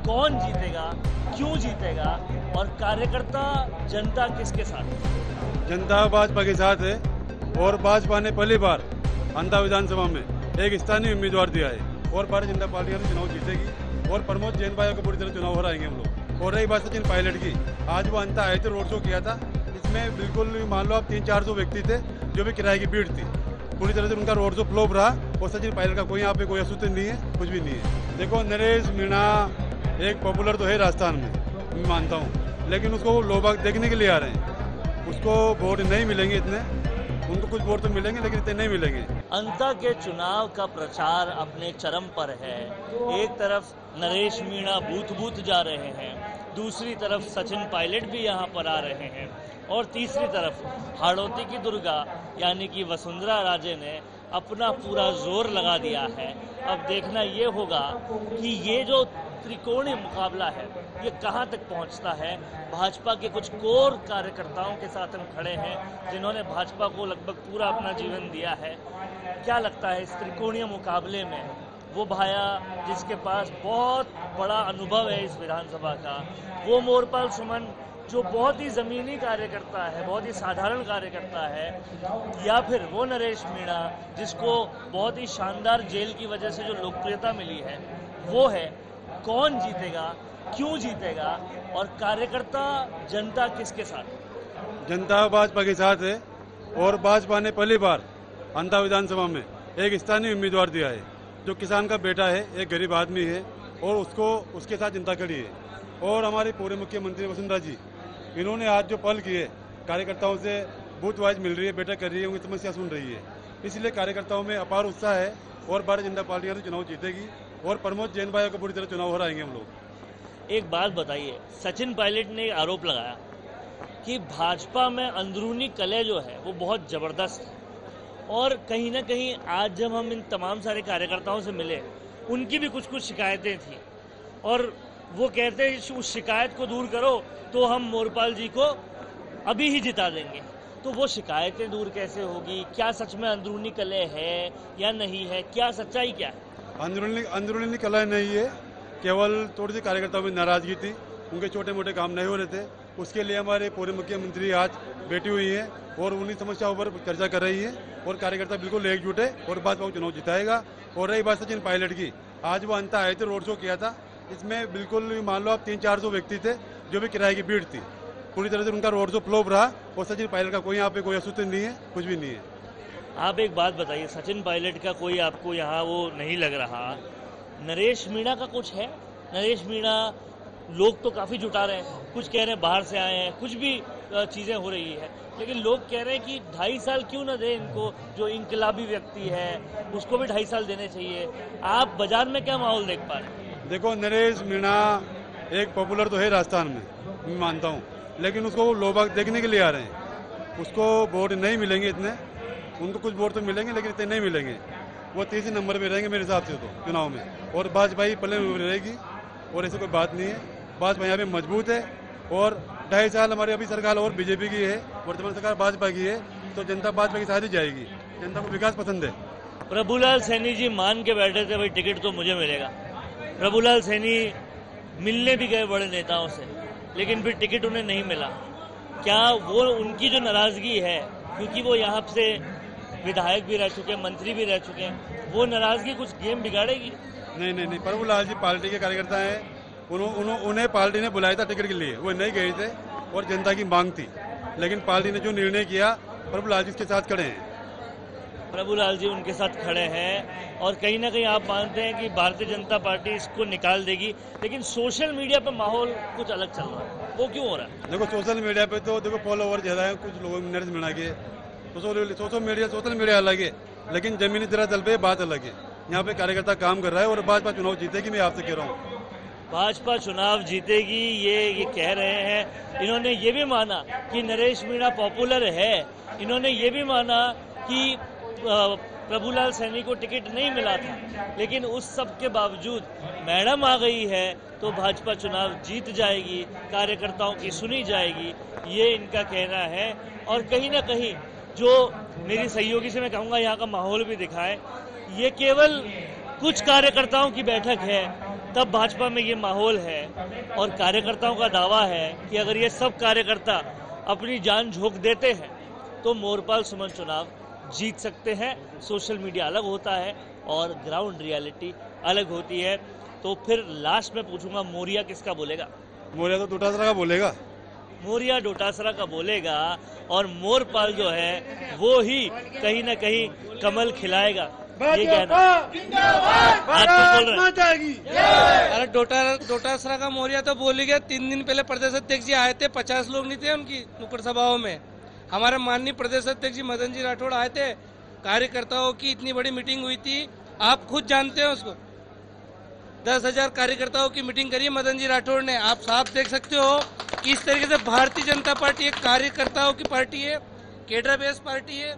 कौन जीतेगा, क्यों जीतेगा और कार्यकर्ता जनता किसके साथ है? जनता भाजपा के साथ है और भाजपा ने पहली बार अंधा विधानसभा में एक स्थानीय उम्मीदवार दिया है और भारतीय जनता पार्टी का चुनाव जीतेगी और प्रमोद जैन भाई को पूरी तरह चुनाव हराएंगे हम लोग। और रही बात सचिन पायलट की, आज वो अंता आए थे, रोड शो किया था, इसमें बिल्कुल मान लो आप 300-400 व्यक्ति थे जो भी किराए की भीड़ थी, पूरी तरह से उनका रोड शो फ्लॉप रहा और सचिन पायलट का कोई यहाँ पे कोई असुत नहीं है, कुछ भी नहीं है। देखो नरेश मीणा एक पॉपुलर तो है राजस्थान में, मैं मानता हूँ, लेकिन उसको लोग देखने के लिए आ रहे हैं, उसको वोट नहीं मिलेंगे इतने, उनको कुछ वोट तो मिलेंगे लेकिन इतने नहीं मिलेंगे। अंता के चुनाव का प्रचार अपने चरम पर है। एक तरफ नरेश मीणा बूथ जा रहे हैं, दूसरी तरफ सचिन पायलट भी यहाँ पर आ रहे हैं और तीसरी तरफ हाड़ौती की दुर्गा यानी कि वसुंधरा राजे ने अपना पूरा जोर लगा दिया है। अब देखना ये होगा कि ये जो त्रिकोणीय मुकाबला है ये कहां तक पहुंचता है। भाजपा के कुछ कोर कार्यकर्ताओं के साथ हम खड़े हैं जिन्होंने भाजपा को लगभग पूरा अपना जीवन दिया है। क्या लगता है इस त्रिकोणीय मुकाबले में वो भाया जिसके पास बहुत बड़ा अनुभव है इस विधानसभा का, वो मोरपाल सुमन जो बहुत ही जमीनी कार्यकर्ता है, बहुत ही साधारण कार्यकर्ता है, या फिर वो नरेश मीणा जिसको बहुत ही शानदार जेल की वजह से जो लोकप्रियता मिली है, वो है कौन जीतेगा, क्यों जीतेगा और कार्यकर्ता जनता किसके साथ? जनता भाजपा के साथ है और भाजपा ने पहली बार अंधा विधानसभा में एक स्थानीय उम्मीदवार दिया है जो किसान का बेटा है, एक गरीब आदमी है और उसके साथ जनता खड़ी है। और हमारे पूर्व मुख्यमंत्री वसुंधरा जी, इन्होंने आज जो पहल की है, कार्यकर्ताओं से बूथ वाइज मिल रही है, बैठक कर रही है, उनकी समस्या सुन रही है, इसलिए कार्यकर्ताओं में अपार उत्साह है और भारतीय जनता पार्टी का चुनाव जीतेगी और प्रमोद जैन भाई को पूरी तरह चुनाव हराएंगे हम लोग। एक बात बताइए, सचिन पायलट ने आरोप लगाया कि भाजपा में अंदरूनी कलह जो है वो बहुत जबरदस्त है और कहीं ना कहीं आज जब हम इन तमाम सारे कार्यकर्ताओं से मिले, उनकी भी कुछ शिकायतें थी और वो कहते हैं उस शिकायत को दूर करो तो हम मोरपाल जी को अभी ही जिता देंगे। तो वो शिकायतें दूर कैसे होगी? क्या सच में अंदरूनी कलह है या नहीं है? क्या सच्चाई क्या है? अंदरूनी कलह नहीं है, केवल थोड़ी सी कार्यकर्ताओं में नाराजगी थी, उनके छोटे मोटे काम नहीं हो रहे थे, उसके लिए हमारे पूर्व मुख्यमंत्री आज बैठी हुई है और उन्हीं समस्याओं पर चर्चा कर रही है और कार्यकर्ता बिल्कुल एकजुट है और भाजपा को चुनाव जिताएगा। और रही बात सचिन पायलट की, आज वो अंता आए थे, रोड शो किया था, इसमें बिल्कुल मान लो आप 300-400 व्यक्ति थे जो भी किराए की भीड़ थी, पूरी तरह से उनका रोड शो फ्लॉप रहा और सचिन पायलट का कोई यहाँ पे कोई असुत नहीं है, कुछ भी नहीं है। आप एक बात बताइए, सचिन पायलट का कोई आपको यहाँ वो नहीं लग रहा, नरेश मीणा का कुछ है? नरेश मीणा लोग तो काफी जुटा रहे हैं, कुछ कह रहे हैं बाहर से आए हैं, कुछ भी चीजें हो रही है, लेकिन लोग कह रहे हैं कि 2.5 साल क्यों ना दे इनको, जो इनकलाबी व्यक्ति है उसको भी 2.5 साल देने चाहिए। आप बाजार में क्या माहौल देख पा रहे हैं? देखो नरेश मीणा एक पॉपुलर तो है राजस्थान में, मैं मानता हूँ, लेकिन उसको लोग देखने के लिए आ रहे हैं, उसको वोट नहीं मिलेंगे इतने, उनको कुछ वोट तो मिलेंगे लेकिन इतने नहीं मिलेंगे, वो 30 नंबर पे रहेंगे मेरे हिसाब से तो चुनाव में, और भाजपा ही पहले में रहेगी और ऐसी कोई बात नहीं है। भाजपा यहाँ पे मजबूत है और 2.5 साल हमारी अभी सरकार और बीजेपी की है, वर्तमान सरकार भाजपा की है, तो जनता भाजपा के साथ ही जाएगी, जनता को विकास पसंद है। प्रभुलाल सैनी जी मान के बैठे थे भाई टिकट तो मुझे मिलेगा। प्रभुलाल सैनी मिलने भी गए बड़े नेताओं से, लेकिन फिर टिकट उन्हें नहीं मिला। क्या वो उनकी जो नाराजगी है, क्योंकि वो यहाँ से विधायक भी रह चुके, मंत्री भी रह चुके हैं, वो नाराजगी कुछ गेम बिगाड़ेगी? नहीं, प्रभुलाल जी पार्टी के कार्यकर्ता हैं, उन्हें पार्टी ने बुलाया था टिकट के लिए, वो नहीं गए थे और जनता की मांग थी, लेकिन पार्टी ने जो निर्णय किया, प्रभुलाल जी उसके साथ खड़े हैं। प्रभुलाल जी उनके साथ खड़े हैं और कहीं ना कहीं आप मानते हैं कि भारतीय जनता पार्टी इसको निकाल देगी, लेकिन सोशल मीडिया पर माहौल कुछ अलग चल रहा है, वो क्यों हो रहा है? देखो सोशल मीडिया पे तो देखो फॉलोवर ज्यादा है, कुछ लोगों नरेश मीणा के, सोशल मीडिया अलग है, लेकिन जमीनी धरातल पे बात अलग है। यहाँ पे कार्यकर्ता काम कर रहा है और भाजपा चुनाव जीतेगी, मैं आपसे कह रहा हूँ भाजपा चुनाव जीतेगी, ये कह रहे हैं। इन्होंने ये भी माना कि नरेश मीणा पॉपुलर है, इन्होंने ये भी माना कि प्रभुलाल सैनी को टिकट नहीं मिला था, लेकिन उस सब के बावजूद मैडम आ गई है तो भाजपा चुनाव जीत जाएगी, कार्यकर्ताओं की सुनी जाएगी, ये इनका कहना है। और कहीं ना कहीं जो मेरी सहयोगी से मैं कहूँगा यहाँ का माहौल भी दिखाए, ये केवल कुछ कार्यकर्ताओं की बैठक है, तब भाजपा में ये माहौल है और कार्यकर्ताओं का दावा है कि अगर ये सब कार्यकर्ता अपनी जान झोंक देते हैं तो मोरपाल सुमन चुनाव जीत सकते हैं। सोशल मीडिया अलग होता है और ग्राउंड रियलिटी अलग होती है। तो फिर लास्ट में पूछूंगा, मोरिया किसका बोलेगा? मोरिया तो डोटासरा का बोलेगा। मोरिया डोटासरा का बोलेगा और मोरपाल जो है वो ही कहीं ना कहीं कमल खिलाएगा। ये कहना आज तो बोल रहे हैं। अरे डोटासरा का मोरिया तो बोल ही गया। 3 दिन पहले प्रदेश अध्यक्ष जी आए थे, 50 लोग नहीं थे उनकी नुक्कड़ सभाओं में। हमारे माननीय प्रदेश अध्यक्ष जी मदन जी राठौड़ आए थे, कार्यकर्ताओं की इतनी बड़ी मीटिंग हुई थी, आप खुद जानते हैं उसको। 10,000 कार्यकर्ताओं की मीटिंग करी मदन जी राठौड़ ने। आप साफ देख सकते हो कि इस तरीके से भारतीय जनता पार्टी एक कार्यकर्ताओं की पार्टी है, केडर बेस पार्टी है,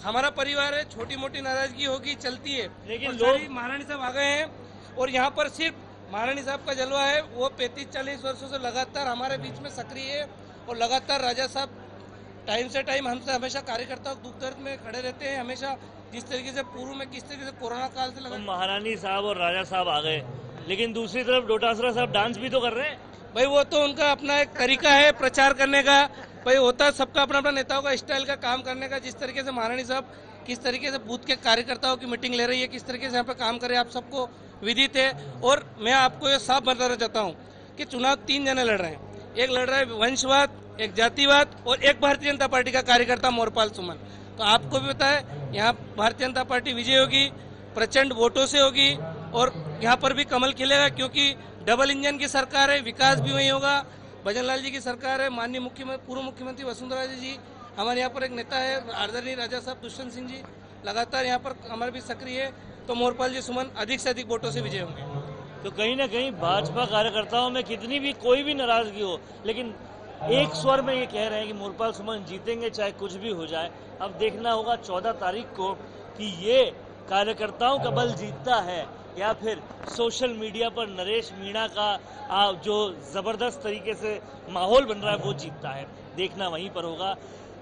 हमारा परिवार है। छोटी मोटी नाराजगी होगी, चलती है, लेकिन लोग महारानी साहब आ गए हैं और यहाँ पर सिर्फ महारानी साहब का जलवा है। वो 35-40 वर्षों से लगातार हमारे बीच में सक्रिय है और लगातार राजा साहब टाइम से टाइम हमसे हमेशा कार्यकर्ताओं दुख दर्द में खड़े रहते हैं। हमेशा जिस तरीके से पूर्व में किस तरीके से कोरोना काल से लगा, महारानी साहब और राजा साहब आ गए, लेकिन दूसरी तरफ डोटासरा साहब डांस भी तो कर रहे हैं। भाई वो तो उनका अपना एक तरीका है प्रचार करने का। भाई होता है सबका अपना अपना नेताओं का स्टाइल का काम करने का। जिस तरीके से महारानी साहब किस तरीके से बूथ के कार्यकर्ताओं की मीटिंग ले रही है, किस तरीके से यहाँ पे काम करे, आप सबको विदित है। और मैं आपको ये साफ बताना चाहता हूँ कि चुनाव 3 जने लड़ रहे हैं। एक लड़ रहा है वंशवाद, एक जातिवाद और एक भारतीय जनता पार्टी का कार्यकर्ता मोरपाल सुमन। तो आपको भी पता है यहाँ भारतीय जनता पार्टी विजय होगी, प्रचंड वोटों से होगी और यहाँ पर भी कमल खिलेगा, क्योंकि डबल इंजन की सरकार है, विकास भी वही होगा। भजनलाल जी की सरकार है, माननीय पूर्व मुख्यमंत्री वसुंधरा जी, हमारे यहाँ पर एक नेता है आदरणीय राजा साहब दुष्यंत सिंह जी, लगातार यहाँ पर हमारे भी सक्रिय है। तो मोरपाल जी सुमन अधिक से अधिक वोटों से विजय होंगे। तो कहीं ना कहीं भाजपा कार्यकर्ताओं में कितनी भी कोई भी नाराजगी हो, लेकिन एक स्वर में ये कह रहे हैं कि मोरपाल सुमन जीतेंगे चाहे कुछ भी हो जाए। अब देखना होगा 14 तारीख को कि ये कार्यकर्ताओं का बल जीतता है या फिर सोशल मीडिया पर नरेश मीणा का जो जबरदस्त तरीके से माहौल बन रहा है वो जीतता है। देखना वहीं पर होगा।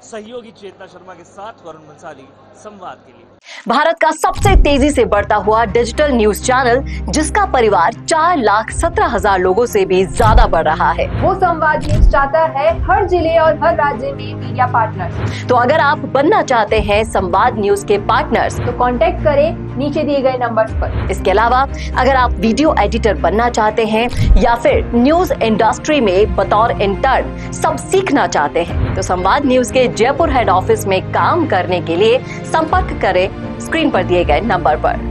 सहयोगी चेतना शर्मा के साथ वरुण बंसाली, संवाद के लिए। भारत का सबसे तेजी से बढ़ता हुआ डिजिटल न्यूज चैनल, जिसका परिवार 4,17,000 लोगों से भी ज्यादा बढ़ रहा है, वो संवाद न्यूज चाहता है हर जिले और हर राज्य में मीडिया पार्टनर्स। तो अगर आप बनना चाहते हैं संवाद न्यूज के पार्टनर्स, तो कांटेक्ट करें नीचे दिए गए नंबर्स पर। इसके अलावा अगर आप वीडियो एडिटर बनना चाहते हैं या फिर न्यूज इंडस्ट्री में बतौर इंटर्न सब सीखना चाहते हैं, तो संवाद न्यूज के जयपुर हेड ऑफिस में काम करने के लिए संपर्क करें स्क्रीन पर दिए गए नंबर पर।